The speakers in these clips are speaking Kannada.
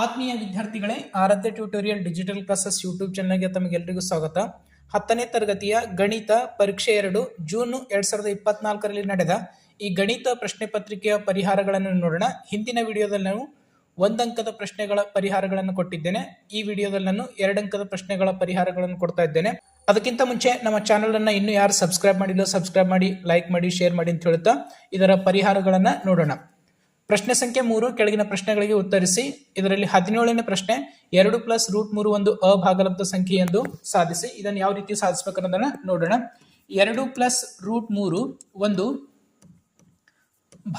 ಆತ್ಮೀಯ ವಿದ್ಯಾರ್ಥಿಗಳೇ, ಆರಾಧ್ಯ ಟ್ಯೂಟೋರಿಯಲ್ ಡಿಜಿಟಲ್ ಕ್ಲಾಸಸ್ ಯೂಟ್ಯೂಬ್ ಚಾನಲ್ಗೆ ತಮಗೆಲ್ಲರಿಗೂ ಸ್ವಾಗತ. 10ನೇ ತರಗತಿಯ ಗಣಿತ ಪರೀಕ್ಷೆ 2 ಜೂನ್ 2024ರಲ್ಲಿ ನಡೆದ ಈ ಗಣಿತ ಪ್ರಶ್ನೆ ಪತ್ರಿಕೆಯ ಪರಿಹಾರಗಳನ್ನು ನೋಡೋಣ. ಹಿಂದಿನ ವಿಡಿಯೋದಲ್ಲಿ ನಾನು 1 ಅಂಕದ ಪ್ರಶ್ನೆಗಳ ಪರಿಹಾರಗಳನ್ನು ಕೊಟ್ಟಿದ್ದೇನೆ. ಈ ವಿಡಿಯೋದಲ್ಲಿ ನಾನು 2 ಅಂಕದ ಪ್ರಶ್ನೆಗಳ ಪರಿಹಾರಗಳನ್ನು ಕೊಡ್ತಾ ಇದ್ದೇನೆ. ಅದಕ್ಕಿಂತ ಮುಂಚೆ ನಮ್ಮ ಚಾನಲ್ ಅನ್ನ ಇನ್ನೂ ಯಾರು ಸಬ್ಸ್ಕ್ರೈಬ್ ಮಾಡಿಲ್ಲ, ಸಬ್ಸ್ಕ್ರೈಬ್ ಮಾಡಿ, ಲೈಕ್ ಮಾಡಿ, ಶೇರ್ ಮಾಡಿ ಅಂತ ಹೇಳುತ್ತಾ ಇದರ ಪರಿಹಾರಗಳನ್ನ ನೋಡೋಣ. ಪ್ರಶ್ನೆ ಸಂಖ್ಯೆ 3, ಕೆಳಗಿನ ಪ್ರಶ್ನೆಗಳಿಗೆ ಉತ್ತರಿಸಿ. ಇದರಲ್ಲಿ 17ನೇ ಪ್ರಶ್ನೆ, 2 + √3 ಒಂದು ಅಭಾಗಲಬ್ಧ ಸಂಖ್ಯೆ ಎಂದು ಸಾಧಿಸಿ. ಇದನ್ನು ಯಾವ ರೀತಿ ಸಾಧಿಸಬೇಕನ್ನೋದನ್ನ ನೋಡೋಣ. 2 + √3 ಒಂದು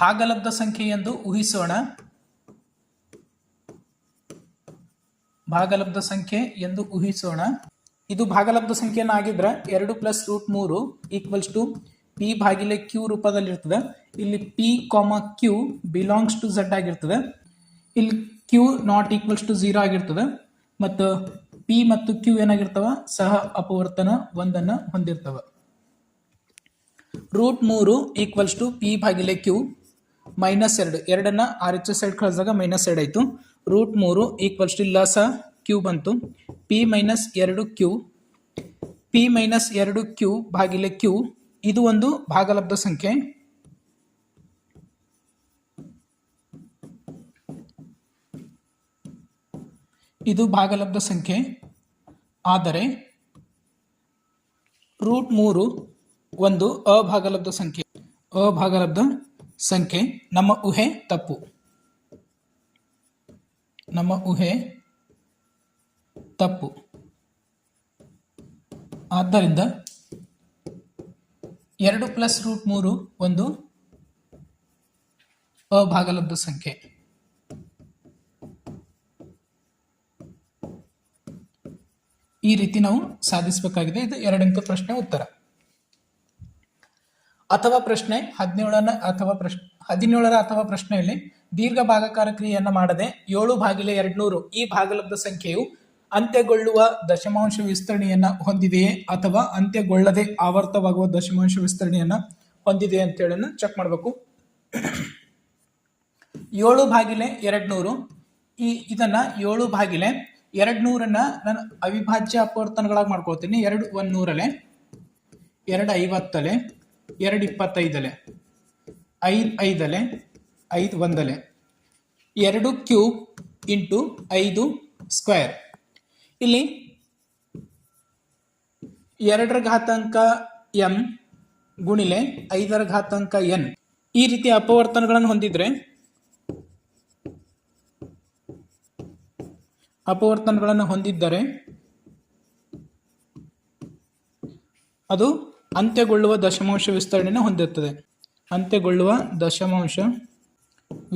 ಭಾಗಲಬ್ಧ ಸಂಖ್ಯೆ ಎಂದು ಊಹಿಸೋಣ. ಭಾಗಲಬ್ಧ ಸಂಖ್ಯೆ ಎಂದು ಊಹಿಸೋಣ. ಇದು ಭಾಗಲಬ್ಧ ಸಂಖ್ಯೆಯನ್ನಾಗಿದ್ರೆ 2 + √3 = p/q ರೂಪದಲ್ಲಿರ್ತದೆ. ಇಲ್ಲಿ p, q belongs to z ಆಗಿರ್ತದೆ. ಇಲ್ಲಿ q ≠ 0 ಆಗಿರ್ತದೆ. ಮತ್ತು p ಮತ್ತು q ಏನಾಗಿರ್ತವ, ಸಹ ಅಪವರ್ತನ 1 ಹೊಂದಿರ್ತವ. √3 = p/q -2. 2 RHS ಸೈಡ್ ಕಳಿಸಿದಾಗ -2 ಆಯಿತು. √3 = ಲಸ q ಬಂತು. p - 2q p - 2q/q ಇದು ಒಂದು ಭಾಗಲಬ್ಧ ಸಂಖ್ಯೆ. ಇದು ಭಾಗಲಬ್ಧ ಸಂಖ್ಯೆ ಆದರೆ √3 ಒಂದು ಅಭಾಗಲಬ್ಧ ಸಂಖ್ಯೆ. ಅಭಾಗಲಬ್ಧ ಸಂಖ್ಯೆ. ನಮ್ಮ ಊಹೆ ತಪ್ಪು. ನಮ್ಮ ಊಹೆ ತಪ್ಪು. ಆದ್ದರಿಂದ 2 + √3 ಒಂದು ಅಭಾಗಲಬ್ಧ ಸಂಖ್ಯೆ. ಈ ರೀತಿ ನಾವು ಸಾಧಿಸಬೇಕಾಗಿದೆ. ಇದು 2 ಅಂಕ ಪ್ರಶ್ನೆ ಉತ್ತರ. ಅಥವಾ ಪ್ರಶ್ನೆ 17ರ ಅಥವಾ ಪ್ರಶ್ನೆಯಲ್ಲಿ ದೀರ್ಘ ಭಾಗಾಕಾರ ಕ್ರಿಯೆಯನ್ನು ಮಾಡದೆ 7/200 ಈ ಭಾಗಲಬ್ಧ ಸಂಖ್ಯೆಯು ಅಂತ್ಯಗೊಳ್ಳುವ ದಶಮಾಂಶ ವಿಸ್ತರಣೆಯನ್ನ ಹೊಂದಿದೆಯೇ ಅಥವಾ ಅಂತ್ಯಗೊಳ್ಳದೆ ಆವರ್ತವಾಗುವ ದಶಮಾಂಶ ವಿಸ್ತರಣೆಯನ್ನ ಹೊಂದಿದೆಯೇ ಅಂತೇಳಿ ಚೆಕ್ ಮಾಡಬೇಕು. 7/200 ಇದನ್ನ 7/200 ನಾನು ಅವಿಭಾಜ್ಯ ಅಪವರ್ತನಗಳಾಗಿ ಮಾಡ್ಕೊಳ್ತೀನಿ. 2 100 2 50 2 25 5 5 5 1 2 ಕ್ಯೂಬ್ ಇಂಟು 5 ಸ್ಕ್ವೇರ್. ಇಲ್ಲಿ 2ರ ಘಾತಾಂಕ m ಗುಣಿಲೆ 5ರ ಘಾತಾಂಕ n ಈ ರೀತಿಯ ಅಪವರ್ತನಗಳನ್ನು ಹೊಂದಿದ್ರೆ ಅದು ಅಂತ್ಯಗೊಳ್ಳುವ ದಶಮಾಂಶ ವಿಸ್ತರಣೆಯನ್ನು ಹೊಂದಿರುತ್ತದೆ. ಅಂತ್ಯಗೊಳ್ಳುವ ದಶಮಾಂಶ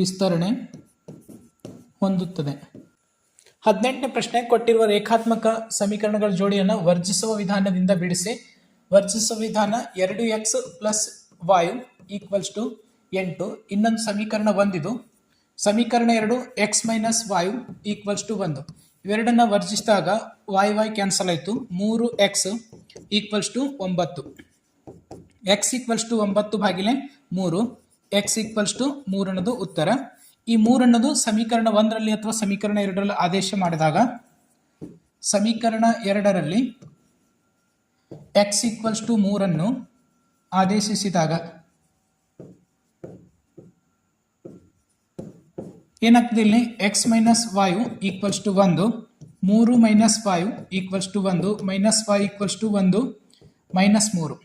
ವಿಸ್ತರಣೆ ಹೊಂದುತ್ತದೆ. 18ನೇ ಪ್ರಶ್ನೆ, ಕೊಟ್ಟಿರುವ ರೇಖಾತ್ಮಕ ಸಮೀಕರಣಗಳ ಜೋಡಿಯನ್ನು ವರ್ಜಿಸುವ ವಿಧಾನದಿಂದ ಬಿಡಿಸಿ. ವರ್ಜಿಸುವ ವಿಧಾನ 2x + y = 8. ಇನ್ನೊಂದು ಸಮೀಕರಣ 1 ಇದು. ಸಮೀಕರಣ 2 x - y = 1. ಇವೆರಡನ್ನ ವರ್ಜಿಸಿದಾಗ y ಕ್ಯಾನ್ಸಲ್ ಆಯಿತು. 3x = 9. x = 9/3 x = 3 ಅನ್ನೋದು ಉತ್ತರ. ಈ 3 ಅನ್ನೋದು ಸಮೀಕರಣ 1ರಲ್ಲಿ ಅಥವಾ ಸಮೀಕರಣ 2ರಲ್ಲಿ ಆದೇಶ ಮಾಡಿದಾಗ ಸಮೀಕರಣ 2ರಲ್ಲಿ x = 3 ಅನ್ನು ಆದೇಶಿಸಿದಾಗ ಏನಾಗ್ತದೆ, ಇಲ್ಲಿ x - y = 1 3 - y = 1 - y = 1 -3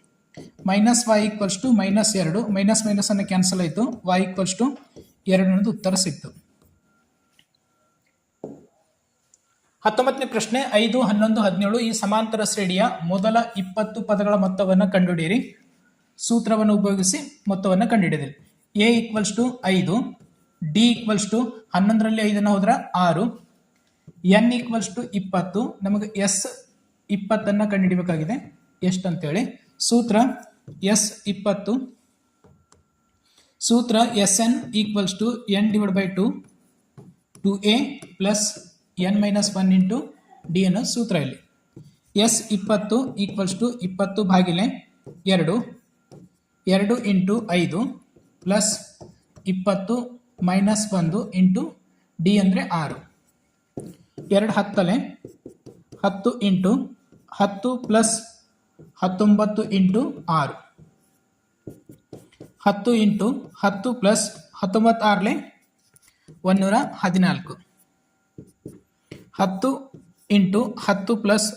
-y = -2 ಅನ್ನು ಕ್ಯಾನ್ಸಲ್ ಆಯಿತು. y = 2 ಅನ್ನೋದು ಉತ್ತರ ಸಿಕ್ತು. 19ನೇ ಪ್ರಶ್ನೆ, 5 11 17 ಈ ಸಮಾಂತರ ಶ್ರೇಣಿಯ ಮೊದಲ 20 ಪದಗಳ ಮೊತ್ತವನ್ನು ಕಂಡುಹಿಡಿಯಿರಿ. ಸೂತ್ರವನ್ನು ಉಪಯೋಗಿಸಿ ಮೊತ್ತವನ್ನು ಕಂಡುಹಿಡಿಯಿರಿ. a = 5, d = 11ರಲ್ಲಿ 5 ಹೋದ್ರೆ 6, n = 20. ನಮಗೆ s 20 ಕಂಡುಹಿಡಿಯಬೇಕಾಗಿದೆ. ಎಷ್ಟು ಅಂತೇಳಿ ಸೂತ್ರ s 20. ಸೂತ್ರ Sn = n/2 2a + n - 1 × d ಅನ್ನೋ ಸೂತ್ರ. ಇಲ್ಲಿ s 20 = 20/2 2 × 5 + 20 - 1 × d ಅಂದರೆ 6. 2 ಹತ್ತಲೆ 10 into 10 plus 19 into 6 10 into 10 plus 19 Harley 114 10 into 10 plus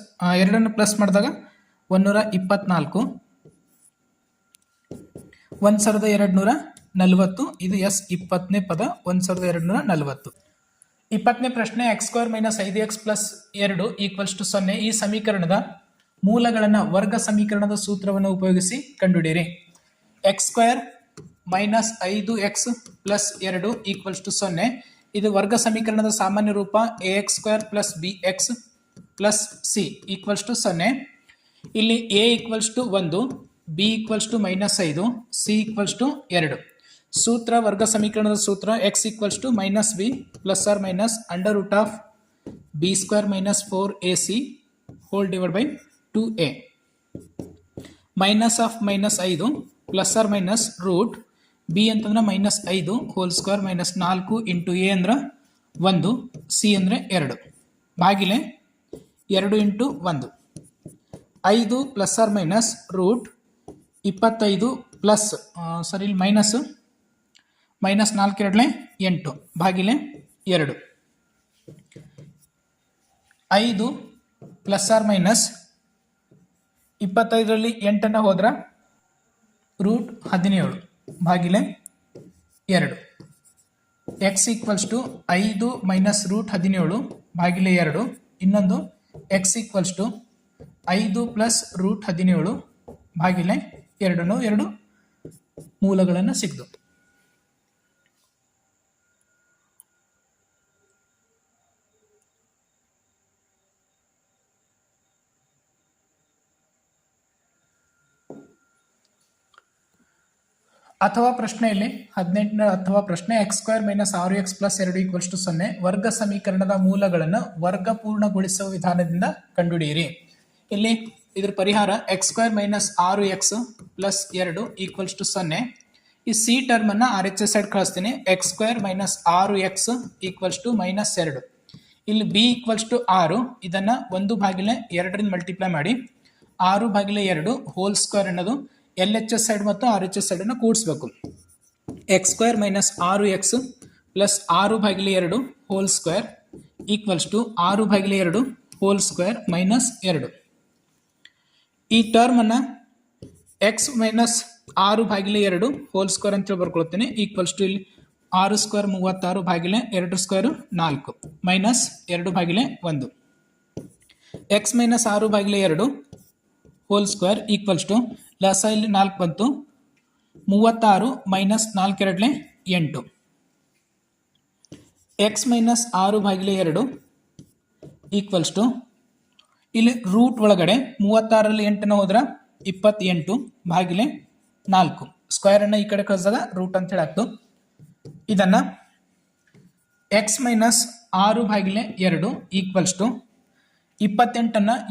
2 plus ಮಾಡಿದಾಗ 124 1240 ಇದು ಎಸ್ 20ನೇ ಪದ 1240. 20ನೇ ಪ್ರಶ್ನೆ x² - 5x + 2 = 0 ಈ ಸಮೀಕರಣದ ಮೂಲಗಳನ್ನು ವರ್ಗ ಸಮೀಕರಣದ ಸೂತ್ರವನ್ನು ಉಪಯೋಗಿಸಿ ಕಂಡುಹಿಡಿಯಿರಿ. x² - 5x + 2 = 0 ಇದು ವರ್ಗ ಸಮೀಕರಣದ ಸಾಮಾನ್ಯ ರೂಪ ax² + bx + c = 0. ಇಲ್ಲಿ a = 1, b = -5, c = 2. ಸೂತ್ರ ವರ್ಗ ಸಮೀಕರಣದ ಸೂತ್ರ x = -b ± √b² - 4ac / 2a -5 ± root b ಅಂತಂದ್ರೆ -5 ಹೋಲ್ ಸ್ಕ್ವೇರ್ -4 ಇಂಟು a ಅಂದ್ರೆ 1 c ಅಂದ್ರೆ 2 ಭಾಗಿಲೆ 2 ಇಂಟು 1 5 ± ರೂಟ್ 25 ಪ್ಲಸ್ ಇಲ್ಲಿ -4 2 8 ಭಾಗಿಲೆ 2 5 ± 25ರಲ್ಲಿ 8 ಹೋದ್ರ ರೂಟ್ 17 ಭಾಗಿಲೆ 2 x = 5 - ರೂಟ್ 17 ಭಾಗಿಲೆ 2 ಇನ್ನೊಂದು x = 5 ಪ್ಲಸ್ ರೂಟ್ 17 ಭಾಗಿಲೆ 2 ಮೂಲಗಳನ್ನು ಸಿಕ್ತು. ಅಥವಾ ಪ್ರಶ್ನೆಯಲ್ಲಿ 18ನೇ ಅಥವಾ ಪ್ರಶ್ನೆ x² - 6x + 2 = 0 ವರ್ಗ ಸಮೀಕರಣದ ಮೂಲಗಳನ್ನು ವರ್ಗಪೂರ್ಣಗೊಳಿಸುವ ವಿಧಾನದಿಂದ ಕಂಡುಹಿಡಿಯಿರಿ. ಇಲ್ಲಿ ಇದ್ರ ಪರಿಹಾರ x² - 6x + 2 = 0. ಈ ಸಿ ಟರ್ಮ್ ಅನ್ನ RHS ಸೈಡ್ ಕಳಿಸ್ತೀನಿ. x² - 6x = -2. ಇಲ್ಲಿ b = 6 ಇದನ್ನ 1/2 ಮಲ್ಟಿಪ್ಲೈ ಮಾಡಿ 6/2 ಹೋಲ್ ಸ್ಕ್ವೇರ್ ಅನ್ನೋದು LHS ಸೈಡ್ ಮತ್ತು RHS ಸೈಡ್ ಅನ್ನು ಕೂಡಿಸಬೇಕು. x² - 6x + 6/2 whole square = 6/2 whole square -2. ಈ ಟರ್ಮ್ ಅನ್ನ x - 6/2 ಹೋಲ್ ಸ್ಕ್ವೇರ್ ಅಂತ ಬರ್ಕೊಳ್ತೀನಿ = ಇಲ್ಲಿ 6 square 36 ಭಾಗಿಲೆ 2 square 4 -2/1. x - 6/2 whole square = ಲಸ ಇಲ್ಲಿ 4 ಬಂತು 36 -4 2 8. x - 6/2 = ಇಲ್ಲಿ ರೂಟ್ ಒಳಗಡೆ 36ರಲ್ಲಿ 8 ಹೋದ್ರ 28 ಭಾಗಿಲೆ 4 ಸ್ಕ್ವೇರ್ ಅನ್ನ ಈ ಕಡೆ ಕಳಿಸಿದಾಗ ರೂಟ್ ಅಂತ ಹೇಳಾಕ್ತು. ಇದನ್ನ x - 6/2 = 28 7 4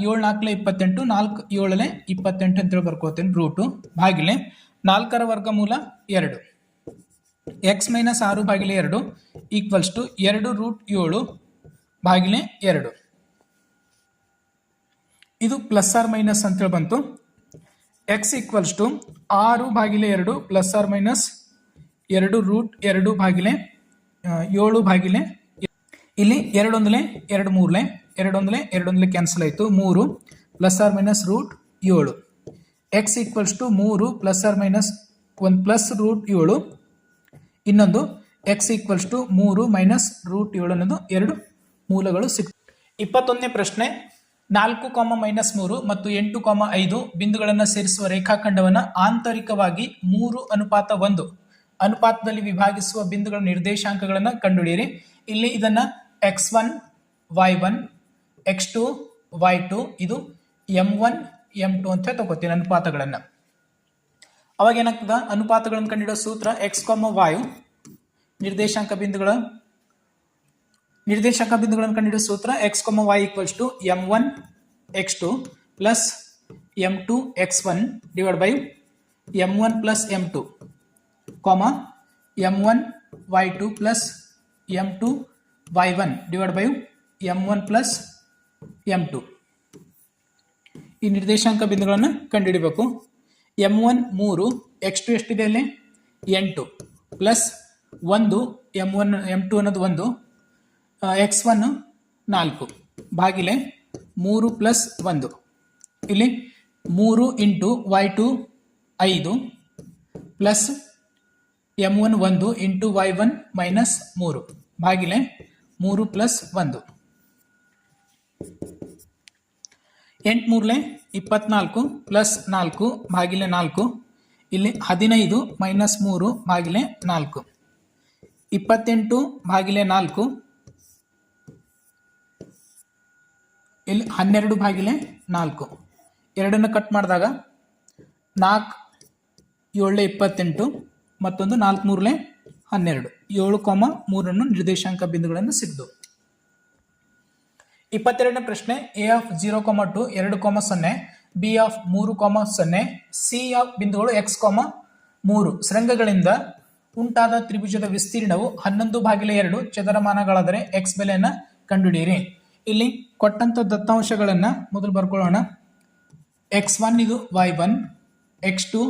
28 4 7 28 ಅಂತ ಹೇಳಿ ಬರ್ಕೋತೀನಿ ರೂಟು ಭಾಗಿಲೆ 4ರ ವರ್ಗಮೂಲ 2. x - 6/2 = 2 root 7 ಭಾಗಿಲೆ 2. ಇದು ಪ್ಲಸ್ ಆರ್ ಮೈನಸ್ ಅಂತೇಳಿ ಬಂತು. x = 6/2 ± 2 ರೂಟ್ 2 ಭಾಗಿಲೆ 7 ಭಾಗಿಲೆ ಇಲ್ಲಿ 2 1 2 3 2 1 2 1 ಕ್ಯಾನ್ಸಲ್ ಆಯಿತು 3 ± ರೂಟ್ 7. x = 3 ± 1 ಪ್ಲಸ್ ರೂಟ್ 7 ಇನ್ನೊಂದು x = 3 ಮೈನಸ್ ರೂಟ್ 7 ಅನ್ನೋದು 2 ಮೂಲಗಳು ಸಿಕ್ತು. 21ನೇ ಪ್ರಶ್ನೆ 4, -3 ಮತ್ತು 8, 5 ಬಿಂದುಗಳನ್ನು ಸೇರಿಸುವ ರೇಖಾಖಂಡವನ್ನು ಆಂತರಿಕವಾಗಿ 3:1 ಅನುಪಾತದಲ್ಲಿ ವಿಭಾಗಿಸುವ ಬಿಂದುಗಳ ನಿರ್ದೇಶಾಂಕಗಳನ್ನು ಕಂಡುಹಿಡಿಯಿರಿ. ಇಲ್ಲಿ ಇದನ್ನ x1 y1 x2 y2 ಇದು m1 m2 ಅಂತ ತಗೋತೀನಿ ಅನುಪಾತಗಳನ್ನು. ಅವಾಗ ಏನಾಗ್ತದ ಅನುಪಾತಗಳನ್ನು ಕಂಡುಹಿಡಿಯೋ ಸೂತ್ರ x, y ನಿರ್ದೇಶಾಂಕ ಬಿಂದುಗಳನ್ನು ಕಂಡುಹಿಡಿಯೋ ಸೂತ್ರ x, y = m1 x2 plus m2 x1 divide by m1 plus m2 m1 y2 plus m2 y1 divide by m1 plus m2. ಈ ನಿರ್ದೇಶಾಂಕ ಬಿಂದುಗಳನ್ನು ಕಂಡುಹಿಡಬೇಕು. m1 3, x2 ಎಷ್ಟಿದೆ ಅಲ್ಲಿ 8 ಪ್ಲಸ್ 1, m1 m2 ಅನ್ನೋದು 1, x1 4 ಭಾಗಿಲೆ 3 ಪ್ಲಸ್ 1. ಇಲ್ಲಿ 3 into y2 5 plus m1 1 into y1 minus 3 ಭಾಗಿಲೆ 3 plus 1. 8 3 24 plus 4 ಭಾಗಿಲೆ 4. ಇಲ್ಲಿ 15 ಮೈನಸ್ 3 ಭಾಗಿಲೆ 4. 28 ಭಾಗಿಲೆ 4. ಇಲ್ಲಿ 12 ಭಾಗಿಲೆ 4. ಎರಡನ್ನು ಕಟ್ ಮಾಡಿದಾಗ 4 7 28 ಮತ್ತೊಂದು 4 3 12. 7, 3 ನಿರ್ದೇಶಾಂಕ ಬಿಂದುಗಳನ್ನು ಸಿಕ್ತು. 22ನೇ ಪ್ರಶ್ನೆ. a of 0, 2 2, 0, b of 3, 0, c of ಬಿಂದುಗಳು x, 3 ಶೃಂಗಗಳಿಂದ ಉಂಟಾದ ತ್ರಿಭುಜದ ವಿಸ್ತೀರ್ಣವು 11/2 ಚದರಮಾನಗಳಾದರೆ x ಬೆಲೆಯನ್ನು ಕಂಡುಹಿಡಿಯಿರಿ. ಇಲ್ಲಿ ಕೊಟ್ಟಂತ ದತ್ತಾಂಶಗಳನ್ನು ಮೊದಲು ಬರ್ಕೊಳ್ಳೋಣ. x1 ಇದು y1, x2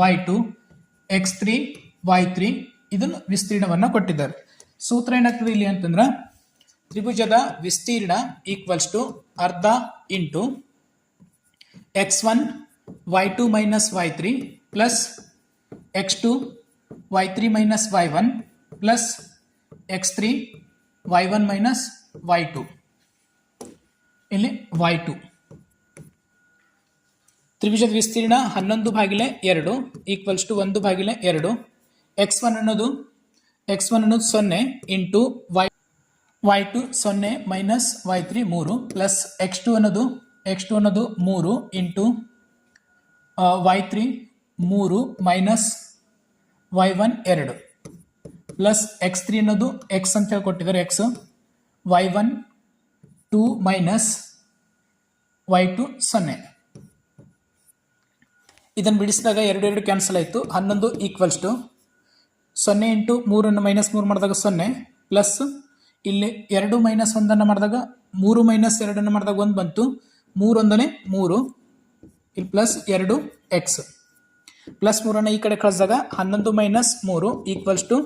y2, x3 y3 ಇದನ್ನು ವಿಸ್ತೀರ್ಣವನ್ನು ಕೊಟ್ಟಿದ್ದಾರೆ. ಸೂತ್ರ ಏನಾಗ್ತದೆ ಇಲ್ಲಿ ಅಂತಂದ್ರೆ ತ್ರಿಭುಜದ ವಿಸ್ತೀರ್ಣ ಈಕ್ವಲ್ಸ್ ಟು ಅರ್ಧ into x1 y2 minus y3 plus x2 y3 minus y1 plus x3 y1 minus y2. ಇಲ್ಲಿ y2 ತ್ರಿಭುಜದ ವಿಸ್ತೀರ್ಣ 11/2 ಈಕ್ವಲ್ಸ್ ಟು 1/2. x1 ಅನ್ನೋದು 0 into y2 0 minus y3 3 plus x2 ಅನ್ನೋದು 3 into y3 3 minus y1 2 plus x3 ಅನ್ನೋದು x ಅಂತ ಹೇಳಿ ಕೊಟ್ಟಿದ್ದಾರೆ x y1 2 ಮೈನಸ್ y2 0. ಇದನ್ನು ಬಿಡಿಸಿದಾಗ 2 ಕ್ಯಾನ್ಸಲ್ ಆಯಿತು. 11 ಈಕ್ವಲ್ಸ್ ಟು 0 ಇಂಟು 3 ಮೈನಸ್ 3 ಮಾಡಿದಾಗ 0 ಪ್ಲಸ್ ಇಲ್ಲಿ 2 ಮೈನಸ್ 1 ಮಾಡಿದಾಗ 3 ಮೈನಸ್ 2 ಮಾಡಿದಾಗ 1 ಬಂತು. 3 1 3 ಇಲ್ಲಿ ಪ್ಲಸ್ 2 x ಪ್ಲಸ್ 3 ಈ ಕಡೆ ಕಳಿಸಿದಾಗ 11 minus 3 equals to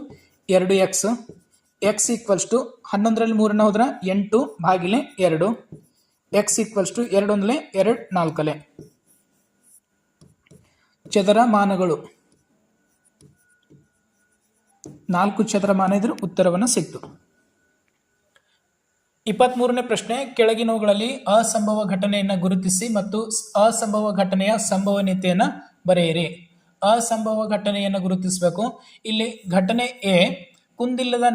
2x. x equals to 11ರಲ್ಲಿ 3 ಹೋದ್ರೆ 8/2. x equals to 2 1 2 4. ಚದರಮಾನಗಳು 4 ಚದರಮಾನ ಇದ್ರ ಉತ್ತರವನ್ನು ಸಿಕ್ತು. 23ನೇ ಪ್ರಶ್ನೆ. ಕೆಳಗಿನವುಗಳಲ್ಲಿ ಅಸಂಭವ ಘಟನೆಯನ್ನು ಗುರುತಿಸಿ ಮತ್ತು ಅಸಂಭವ ಘಟನೆಯ ಸಂಭವನೀಯತೆಯನ್ನು ಬರೆಯಿರಿ. ಅಸಂಭವ ಘಟನೆಯನ್ನು ಗುರುತಿಸಬೇಕು. ಇಲ್ಲಿ ಘಟನೆ ಎ ಕುಂದಿಲ್ಲದ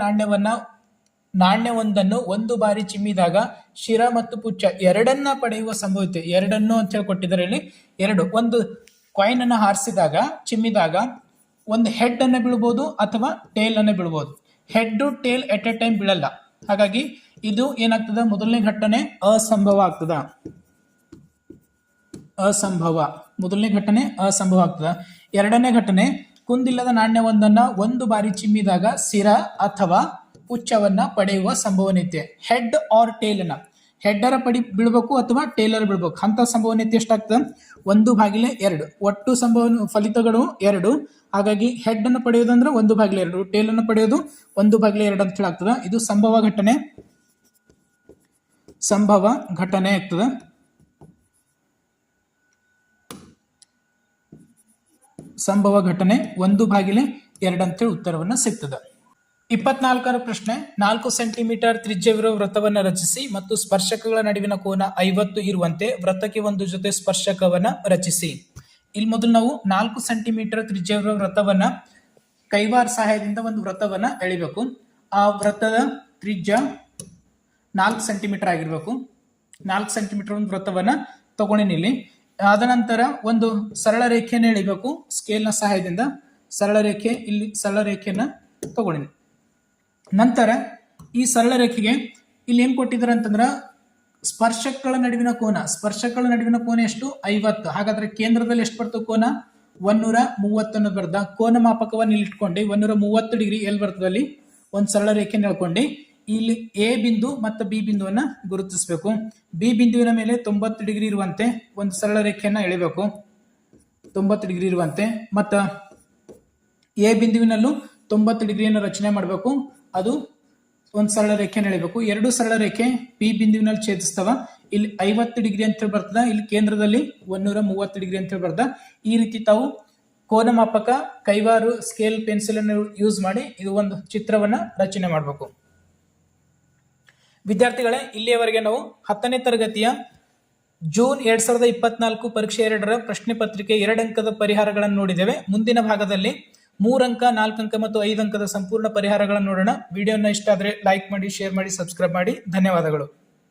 ನಾಣ್ಯವೊಂದನ್ನು ಒಂದು ಬಾರಿ ಚಿಮ್ಮಿದಾಗ ಶಿರ ಮತ್ತು ಪುಚ್ಚ ಎರಡನ್ನ ಪಡೆಯುವ ಸಂಭವತೆ. ಎರಡನ್ನು ಅಂತ ಹೇಳಿ ಕೊಟ್ಟಿದ್ದಾರೆ. ಇಲ್ಲಿ 2 ಒಂದು ಕಾಯಿನ್ ಅನ್ನು ಹಾರಿಸಿದಾಗ ಚಿಮ್ಮಿದಾಗ ಒಂದು ಹೆಡ್ ಅನ್ನು ಬೀಳ್ಬೋದು ಅಥವಾ ಟೇಲ್ ಅನ್ನು ಬೀಳ್ಬೋದು. Head tail at a time ಬೀಳಲ್ಲ. ಹಾಗಾಗಿ ಇದು ಏನಾಗ್ತದ, ಮೊದಲನೇ ಘಟನೆ ಅಸಂಭವ ಆಗ್ತದ. ಮೊದಲನೇ ಘಟನೆ ಅಸಂಭವ ಆಗ್ತದ. ಎರಡನೇ ಘಟನೆ ಕುಂದಿಲ್ಲದ ನಾಣ್ಯವೊಂದನ್ನ ಒಂದು ಬಾರಿ ಚಿಮ್ಮಿದಾಗ ಸಿರ ಅಥವಾ ಪುಚ್ಚವನ್ನ ಪಡೆಯುವ ಸಂಭವನೀಯತೆ. ಹೆಡ್ ಆರ್ ಟೇಲ್ ಅನ್ನ ಹೆಡ್ಡರ ಬೀಳ್ಬೇಕು ಅಥವಾ ಟೇಲರ್ ಬೀಳ್ಬೇಕು. ಅಂತ ಸಂಭವನೀಯತೆ ಎಷ್ಟಾಗ್ತದೆ? 1/2. ಒಟ್ಟು ಫಲಿತಗಳು 2. ಹಾಗಾಗಿ ಹೆಡ್ ಅನ್ನು ಪಡೆಯೋದಂದ್ರೆ 1/2, ಟೇಲ್ ಅನ್ನು ಪಡೆಯೋದು 1/2 ಅಂತ ಹೇಳಿ ಆಗ್ತದೆ. ಇದು ಸಂಭವ ಘಟನೆ ಆಗ್ತದೆ. ಸಂಭವ ಘಟನೆ 1/2 ಅಂತೇಳಿ ಉತ್ತರವನ್ನು ಸಿಗ್ತದೆ. 24ರ ಪ್ರಶ್ನೆ. 4 ಸೆಂಟಿಮೀಟರ್ ತ್ರಿಜ್ಯವಿರುವ ವೃತ್ತವನ್ನು ರಚಿಸಿ ಮತ್ತು ಸ್ಪರ್ಶಕಗಳ ನಡುವಿನ ಕೋನ 50 ಇರುವಂತೆ ವೃತ್ತಕ್ಕೆ ಒಂದು ಜೊತೆ ಸ್ಪರ್ಶಕವನ್ನ ರಚಿಸಿ. ಇಲ್ಲಿ ಮೊದಲು ನಾವು 4 ಸೆಂಟಿಮೀಟರ್ ತ್ರಿಜ್ಯವಿರುವ ವೃತ್ತವನ್ನ ಕೈವಾರ ಸಹಾಯದಿಂದ ಒಂದು ವೃತ್ತವನ್ನ ಎಳಿಬೇಕು. ಆ ವೃತ್ತದ ತ್ರಿಜ್ಯ 4 ಸೆಂಟಿಮೀಟರ್ ಆಗಿರ್ಬೇಕು. 4 ಸೆಂಟಿಮೀಟರ್ ಒಂದು ವೃತ್ತವನ್ನ ತಗೊಂಡಿನಿ. ಆದ ನಂತರ ಒಂದು ಸರಳ ರೇಖೆಯನ್ನು ಎಳಿಬೇಕು. ಸ್ಕೇಲ್ನ ಸಹಾಯದಿಂದ ಸರಳ ರೇಖೆಯನ್ನ ತಗೊಂಡಿನಿ. ನಂತರ ಈ ಸರಳ ರೇಖೆಗೆ ಇಲ್ಲಿ ಏನ್ ಕೊಟ್ಟಿದ್ದಾರೆ ಅಂತಂದ್ರ ಸ್ಪರ್ಶಕಗಳ ನಡುವಿನ ಕೋನ ಎಷ್ಟು? 50. ಹಾಗಾದ್ರೆ ಕೇಂದ್ರದಲ್ಲಿ ಎಷ್ಟು ಬರ್ತದೆ ಕೋನ? 130 ಬರ್ದ. ಕೋನ ಮಾಪಕವನ್ನು ಇಲ್ಲಿ ಇಟ್ಕೊಂಡು 130 ಡಿಗ್ರಿ ಎಲ್ಲಿ ಬರ್ತದೆ ಅಲ್ಲಿ ಒಂದು ಸರಳ ರೇಖೆಯನ್ನು ಹೇಳ್ಕೊಂಡು ಇಲ್ಲಿ ಎ ಬಿಂದು ಮತ್ತು ಬಿ ಬಿಂದುವನ್ನ ಗುರುತಿಸಬೇಕು. ಬಿ ಬಿಂದುವಿನ ಮೇಲೆ 90 ಡಿಗ್ರಿ ಇರುವಂತೆ ಒಂದು ಸರಳ ರೇಖೆಯನ್ನ ಎಳೆಯಬೇಕು. 90 ಡಿಗ್ರಿ ಇರುವಂತೆ ಮತ್ತ ಎ ಬಿಂದುವಿನಲ್ಲೂ 90 ಡಿಗ್ರಿಯನ್ನು ರಚನೆ ಮಾಡಬೇಕು. ಅದು ಒಂದು ಸರಳ ರೇಖೆಯನ್ನು ಎಳೆಯಬೇಕು. ಎರಡು ಸರಳ ರೇಖೆ ಪಿ ಬಿಂದುವಿನಲ್ಲಿ ಛೇದಿಸ್ತವ. ಇಲ್ಲಿ 50 ಡಿಗ್ರಿ ಅಂತ ಬರ್ತದ. ಇಲ್ಲಿ ಕೇಂದ್ರದಲ್ಲಿ 130 ಡಿಗ್ರಿ ಅಂತ ಬರ್ತದ. ಈ ರೀತಿ ತಾವು ಕೋನ ಮಾಪಕ, ಕೈವಾರು, ಸ್ಕೇಲ್, ಪೆನ್ಸಿಲ್ ಅನ್ನು ಯೂಸ್ ಮಾಡಿ ಇದು ಒಂದು ಚಿತ್ರವನ್ನ ರಚನೆ ಮಾಡಬೇಕು. ವಿದ್ಯಾರ್ಥಿಗಳೇ, ಇಲ್ಲಿಯವರೆಗೆ ನಾವು 10ನೇ ತರಗತಿಯ ಜೂನ್ 2024 ಪರೀಕ್ಷೆ 2ರ ಪ್ರಶ್ನೆ ಪತ್ರಿಕೆ 2 ಅಂಕದ ಪರಿಹಾರಗಳನ್ನು ನೋಡಿದ್ದೇವೆ. ಮುಂದಿನ ಭಾಗದಲ್ಲಿ 3 ಅಂಕ, 4 ಅಂಕ ಮತ್ತು 5 ಅಂಕದ ಸಂಪೂರ್ಣ ಪರಿಹಾರಗಳನ್ನು ನೋಡೋಣ. ವಿಡಿಯೋನ ಇಷ್ಟ ಆದರೆ ಲೈಕ್ ಮಾಡಿ, ಶೇರ್ ಮಾಡಿ, ಸಬ್ಸ್ಕ್ರೈಬ್ ಮಾಡಿ. ಧನ್ಯವಾದಗಳು.